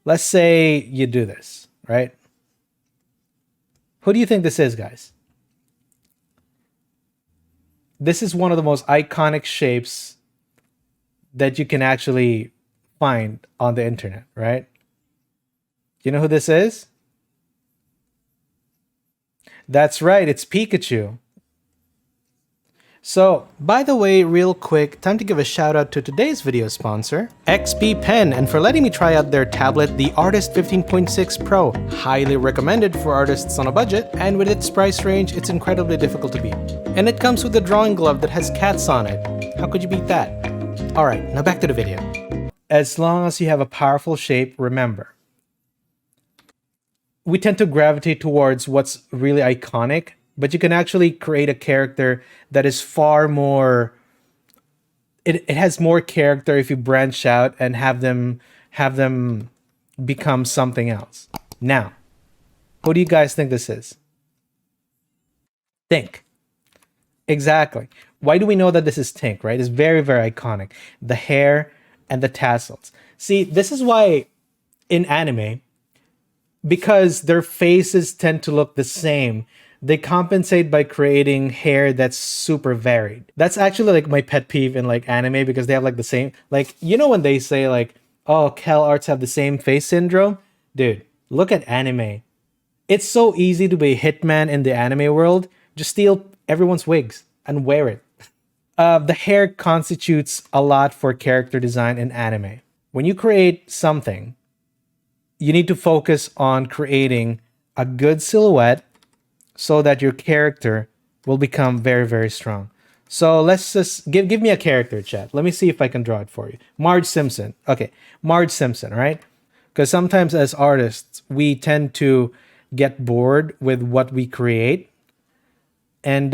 Let's say you do this, right? Who do you think this is, guys? This is one of the most iconic shapes that you can actually find on the internet, right? You know who this is? That's right, it's Pikachu. So, by the way, real quick, time to give a shout out to today's video sponsor, XPPen, and for letting me try out their tablet, the Artist 15.6 Pro. Highly recommended for artists on a budget, and with its price range, it's incredibly difficult to beat. And it comes with a drawing glove that has cats on it. How could you beat that? Alright, now back to the video. As long as you have a powerful shape, remember, we tend to gravitate towards what's really iconic, but you can actually create a character that is far more, it has more character if you branch out and have them become something else. Now, who do you guys think this is? Think. Exactly. Why do we know that this is Tink, right? It's very, very iconic. The hair and the tassels. See, this is why in anime, because their faces tend to look the same, they compensate by creating hair that's super varied. That's actually like my pet peeve in like anime, because they have like the same, like, you know, when they say like, oh, Cal arts have the same face syndrome? Dude, look at anime. It's so easy to be a hitman in the anime world. Just steal everyone's wigs and wear it. The hair constitutes a lot for character design in anime. When you create something, you need to focus on creating a good silhouette so that your character will become very, very strong. So let's just give me a character, chat. Let me see if I can draw it for you. Marge Simpson. Okay, Marge Simpson, right? Because sometimes as artists, we tend to get bored with what we create. And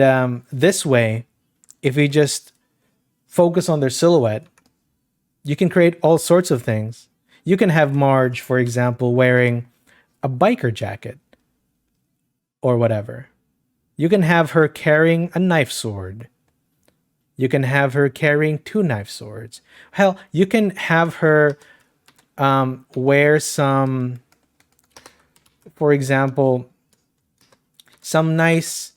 this way, if we just focus on their silhouette, you can create all sorts of things. You can have Marge, for example, wearing a biker jacket or whatever. You can have her carrying a knife sword. You can have her carrying two knife swords. Hell, you can have her wear some, for example, some nice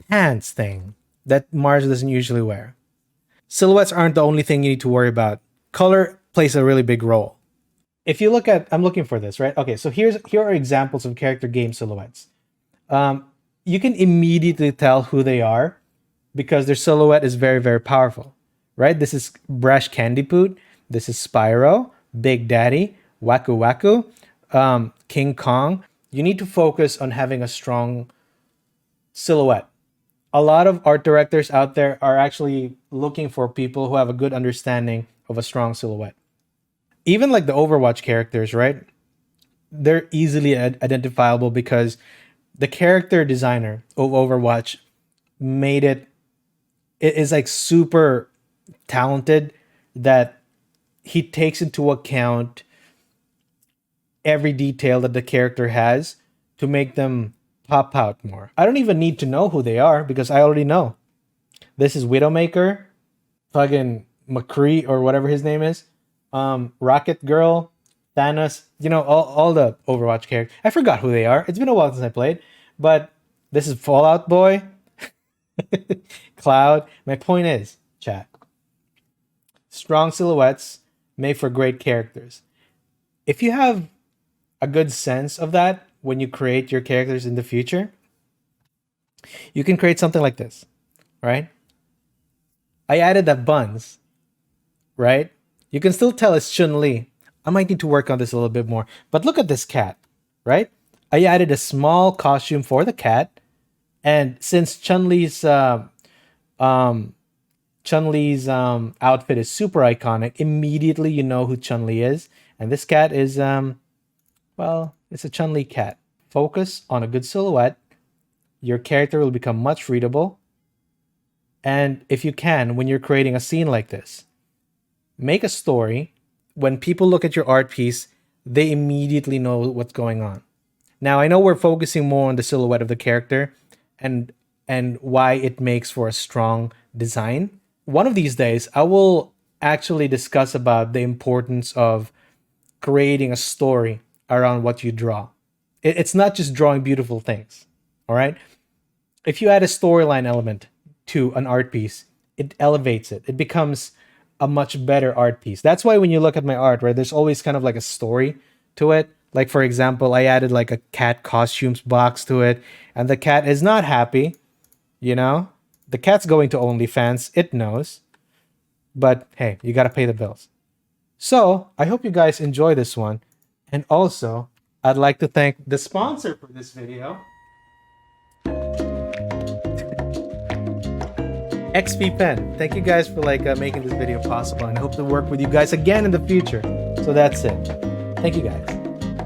pants thing that Marge doesn't usually wear. Silhouettes aren't the only thing you need to worry about. Color plays a really big role. If you look at, I'm looking for this, right? Okay, so here are examples of character game silhouettes. You can immediately tell who they are because their silhouette is very, very powerful, right? This is Brash Candypoot. This is Spyro, Big Daddy, Waku Waku, King Kong. You need to focus on having a strong silhouette. A lot of art directors out there are actually looking for people who have a good understanding of a strong silhouette. Even like the Overwatch characters, right? They're easily identifiable because the character designer of Overwatch made it is like super talented that he takes into account every detail that the character has to make them pop out more. I don't even need to know who they are because I already know. This is Widowmaker, fucking McCree or whatever his name is, Rocket Girl, Thanos, you know, all the Overwatch characters. I forgot who they are. It's been a while since I played, but this is Fallout Boy, Cloud. My point is, chat, strong silhouettes make for great characters. If you have a good sense of that when you create your characters in the future, you can create something like this, right? I added that buns, right? You can still tell it's Chun-Li. I might need to work on this a little bit more. But look at this cat, right? I added a small costume for the cat. And since Chun-Li's outfit is super iconic, immediately you know who Chun-Li is. And this cat is, well, it's a Chun-Li cat. Focus on a good silhouette. Your character will become much readable. And if you can, when you're creating a scene like this, make a story. When people look at your art piece, they immediately know what's going on. Now, I know we're focusing more on the silhouette of the character and why it makes for a strong design. One of these days, I will actually discuss about the importance of creating a story around what you draw. It's not just drawing beautiful things. All right. If you add a storyline element to an art piece, it elevates it. It becomes a much better art piece. That's why when you look at my art, right, there's always kind of like a story to it. Like, for example, I added like a cat costumes box to it, and the cat is not happy, you know? The cat's going to OnlyFans, it knows. But hey, you gotta pay the bills. So, I hope you guys enjoy this one. And also, I'd like to thank the sponsor for this video, XPPen. Thank you guys for making this video possible, and I hope to work with you guys again in the future. So that's it. Thank you guys.